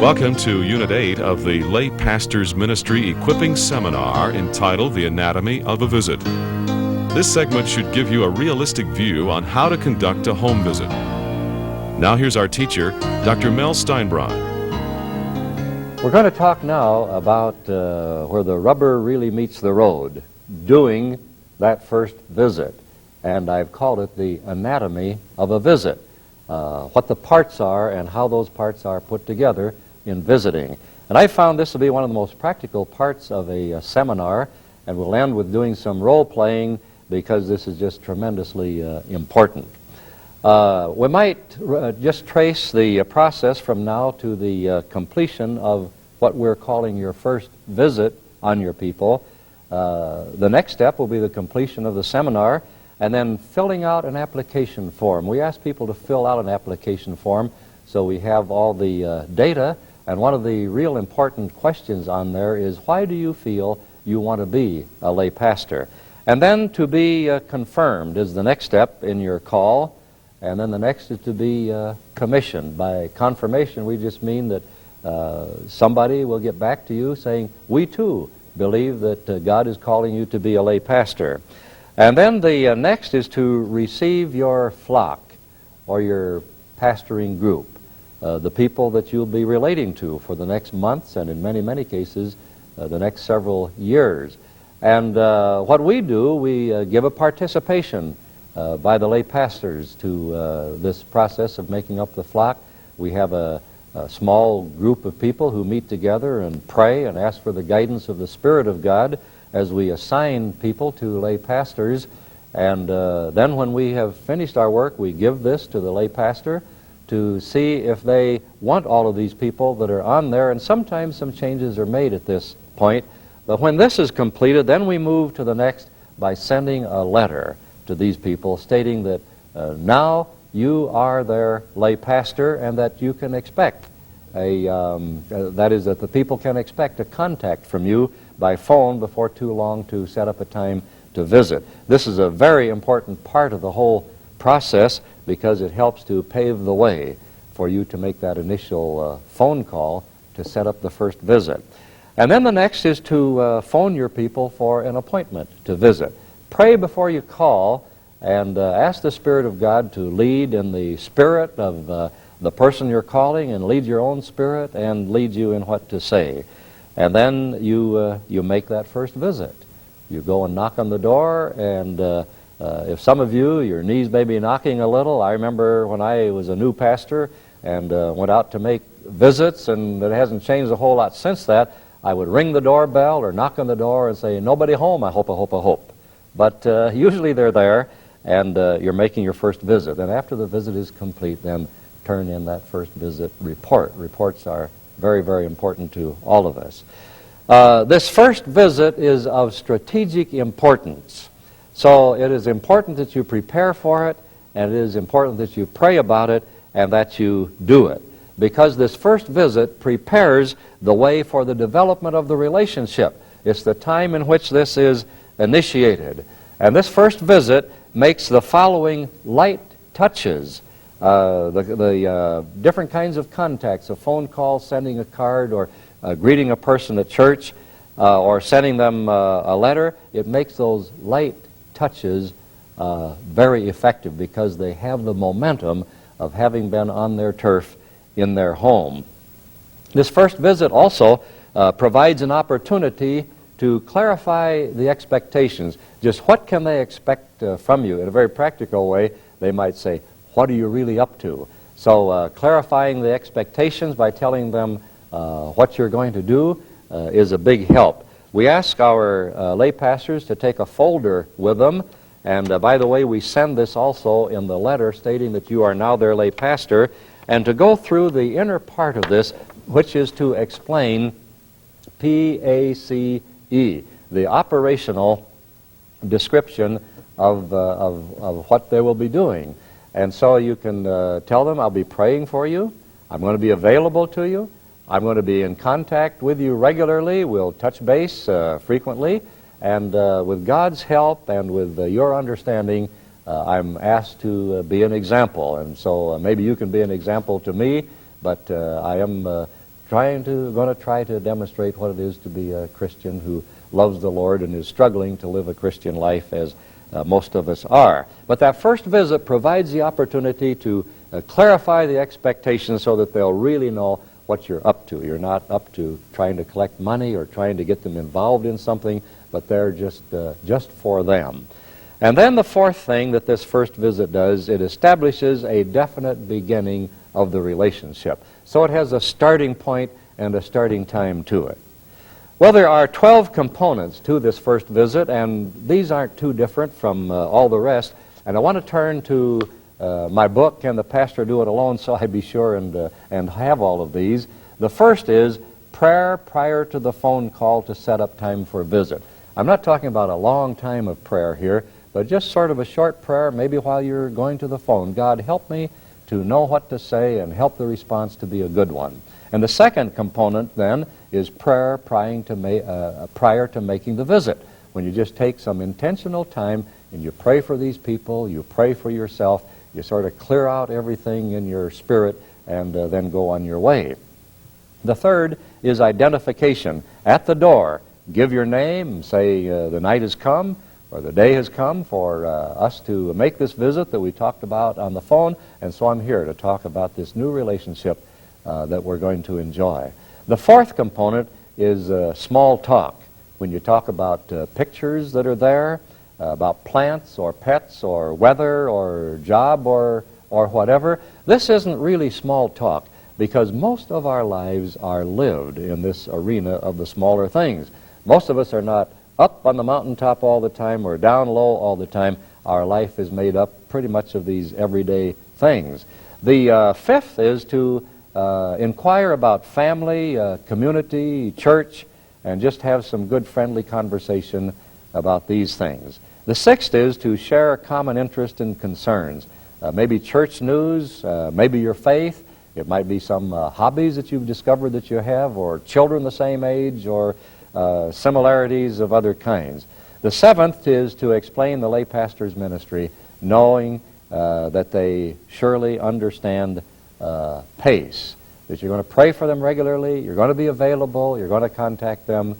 Welcome to Unit 8 of the Lay Pastors Ministry Equipping Seminar entitled The Anatomy of a Visit. This segment should give you a realistic view on how to conduct a home visit. Now here's our teacher, Dr. Mel Steinbraun. We're going to talk now about where the rubber really meets the road, doing that first visit. And I've called it the anatomy of a visit, what the parts are and how those parts are put together in visiting. And I found this to be one of the most practical parts of a seminar, and we'll end with doing some role-playing because this is just tremendously important. We might just trace the process from now to the completion of what we're calling your first visit on your people. The next step will be the completion of the seminar, and then filling out an application form. We ask people to fill out an application form so we have all the data, and one of the real important questions on there is, why do you feel you want to be a lay pastor? And then to be confirmed is the next step in your call, and then the next is to be commissioned. By confirmation, we just mean that somebody will get back to you saying, we too believe that God is calling you to be a lay pastor. And then the next is to receive your flock or your pastoring group, the people that you'll be relating to for the next months and in many, many cases the next several years. And what we do, we give a participation by the lay pastors to this process of making up the flock. We have a small group of people who meet together and pray and ask for the guidance of the Spirit of God as we assign people to lay pastors. And then when we have finished our work, we give this to the lay pastor to see if they want all of these people that are on there, and sometimes some changes are made at this point. But when this is completed, then we move to the next by sending a letter to these people stating that now you are their lay pastor and that you can expect that is, that the people can expect a contact from you by phone before too long to set up a time to visit. This is a very important part of the whole process because it helps to pave the way for you to make that initial phone call to set up the first visit. And then the next is to phone your people for an appointment to visit. Pray before you call and ask the Spirit of God to lead in the spirit of the person you're calling, and lead your own spirit and lead you in what to say. And then you make that first visit. You go and knock on the door, and if some of you, your knees may be knocking a little. I remember when I was a new pastor and went out to make visits, and it hasn't changed a whole lot since that. I would ring the doorbell or knock on the door and say, nobody home, I hope, I hope, I hope. But usually they're there, and you're making your first visit. And after the visit is complete, then turn in that first visit report. Reports are very, very important to all of us. This first visit is of strategic importance. So it is important that you prepare for it, and it is important that you pray about it and that you do it. Because this first visit prepares the way for the development of the relationship. It's the time in which this is initiated. And this first visit makes the following light touches. The different kinds of contacts, a phone call, sending a card, or greeting a person at church, or sending them a letter. It makes those light touches very effective because they have the momentum of having been on their turf in their home. This first visit also provides an opportunity to clarify the expectations. Just what can they expect from you? In a very practical way, they might say, what are you really up to? So clarifying the expectations by telling them what you're going to do is a big help. We ask our lay pastors to take a folder with them, and by the way, we send this also in the letter stating that you are now their lay pastor, and to go through the inner part of this, which is to explain PACE, the operational description of what they will be doing. And so you can tell them, I'll be praying for you, I'm going to be available to you, I'm going to be in contact with you regularly, we'll touch base frequently, and with God's help and with your understanding, I'm asked to be an example. And so maybe you can be an example to me, but I am going to try to demonstrate what it is to be a Christian who loves the Lord and is struggling to live a Christian life, as most of us are. But that first visit provides the opportunity to clarify the expectations so that they'll really know what you're up to. You're not up to trying to collect money or trying to get them involved in something, but they're just for them. And then the fourth thing that this first visit does, it establishes a definite beginning of the relationship. So it has a starting point and a starting time to it. Well, there are 12 components to this first visit, and these aren't too different from all the rest. And I want to turn to my book, Can the Pastor Do It Alone, so I be sure and have all of these. The first is prayer prior to the phone call to set up time for a visit. I'm not talking about a long time of prayer here, but just sort of a short prayer, maybe while you're going to the phone. God, help me to know what to say and help the response to be a good one. And the second component, then, is prayer prior to making the visit, when you just take some intentional time and you pray for these people, you pray for yourself, you sort of clear out everything in your spirit and then go on your way. The third is identification. At the door, give your name, say the night has come or the day has come for us to make this visit that we talked about on the phone, and so I'm here to talk about this new relationship that we're going to enjoy. The fourth component is small talk. When you talk about pictures that are there, about plants or pets or weather or job or whatever, this isn't really small talk, because most of our lives are lived in this arena of the smaller things. Most of us are not up on the mountaintop all the time or down low all the time. Our life is made up pretty much of these everyday things. The fifth is to inquire about family, community, church, and just have some good friendly conversation about these things. The sixth is to share a common interest and concerns. Maybe church news, maybe your faith. It might be some hobbies that you've discovered that you have, or children the same age, or similarities of other kinds. The seventh is to explain the lay pastor's ministry, knowing that they surely understand pace, that you're going to pray for them regularly, you're going to be available, you're going to contact them,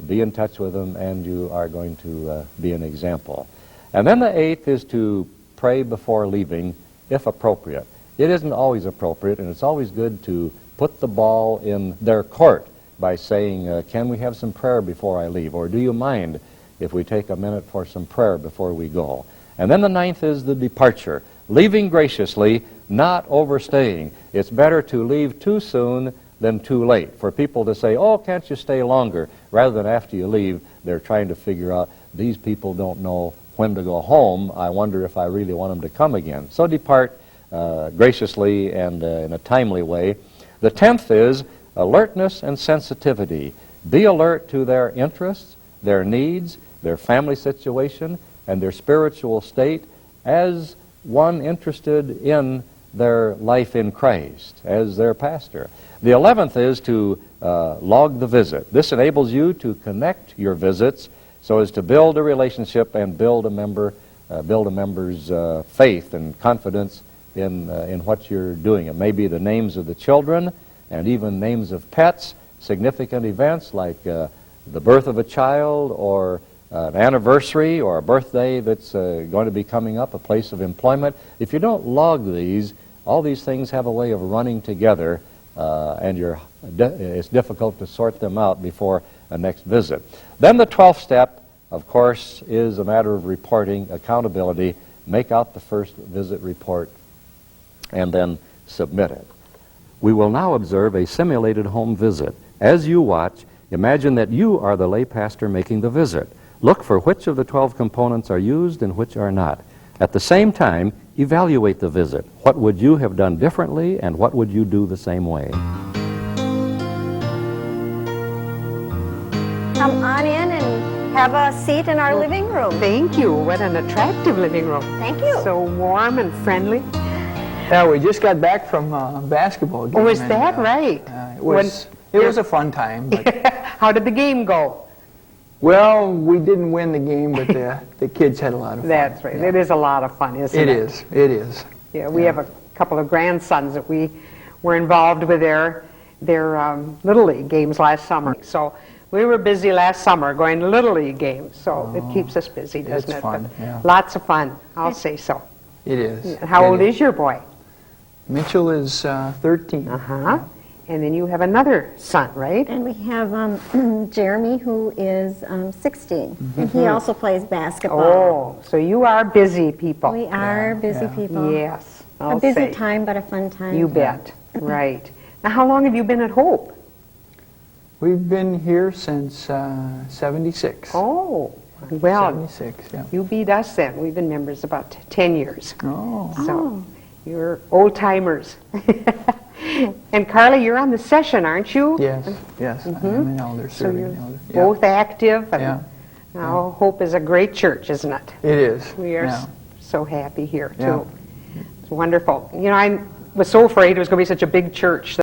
be in touch with them, and you are going to be an example. And then the eighth is to pray before leaving, if appropriate. It isn't always appropriate, and it's always good to put the ball in their court by saying, can we have some prayer before I leave? Or do you mind if we take a minute for some prayer before we go? And then the ninth is the departure. Leaving graciously, not overstaying. It's better to leave too soon than too late. For people to say, oh, can't you stay longer? Rather than after you leave, they're trying to figure out, these people don't know when to go home. I wonder if I really want them to come again. So depart graciously and in a timely way. The 10th is alertness and sensitivity. Be alert to their interests, their needs, their family situation, and their spiritual state as one interested in their life in Christ, as their pastor. The 11th is to log the visit. This enables you to connect your visits so as to build a relationship and build a member's faith and confidence in what you're doing. It may be the names of the children and even names of pets, significant events like the birth of a child or an anniversary or a birthday that's going to be coming up, a place of employment. If you don't log these, all these things have a way of running together and it's difficult to sort them out before a next visit. Then the 12th step, of course, is a matter of reporting, accountability. Make out the first visit report and then submit it. We will now observe a simulated home visit. As you watch, imagine that you are the lay pastor making the visit. Look for which of the 12 components are used and which are not. At the same time, evaluate the visit. What would you have done differently, and what would you do the same way? Come on in and have a seat in our living room. Thank you. What an attractive living room. Thank you. So warm and friendly. Yeah, we just got back from a basketball game. Oh, is that right? It was a fun time. But How did the game go? well, we didn't win the game, but the kids had a lot of fun. That's right. Yeah. It is a lot of fun, isn't it? It is. It is. Yeah, we have a couple of grandsons that we were involved with there, their Little League games last summer. So we were busy last summer going to Little League games. So it keeps us busy, doesn't It's it? fun, But yeah. lots of fun, I'll say so. It is. How It old is your boy? Mitchell is 13. Uh-huh. And then you have another son, right? And we have Jeremy, who is 16, and he also plays basketball. Oh, so you are busy people. We are busy yeah. people. Yes, A I'll busy say. time, but a fun time. You bet. Right. Now, how long have you been at Hope? We've been here since 76. Oh, well, 76, yeah. you beat us then. We've been members about 10 years. Oh, So you're old timers. And Carly, you're on the session, aren't you? yes, yes. I'm an elder, So serving you're elder. Yeah. both active. And Yeah. now Hope is a great church, isn't it? It is. We are yeah. so happy here, Yeah. too. It's wonderful. You know, I was so afraid it was going to be such a big church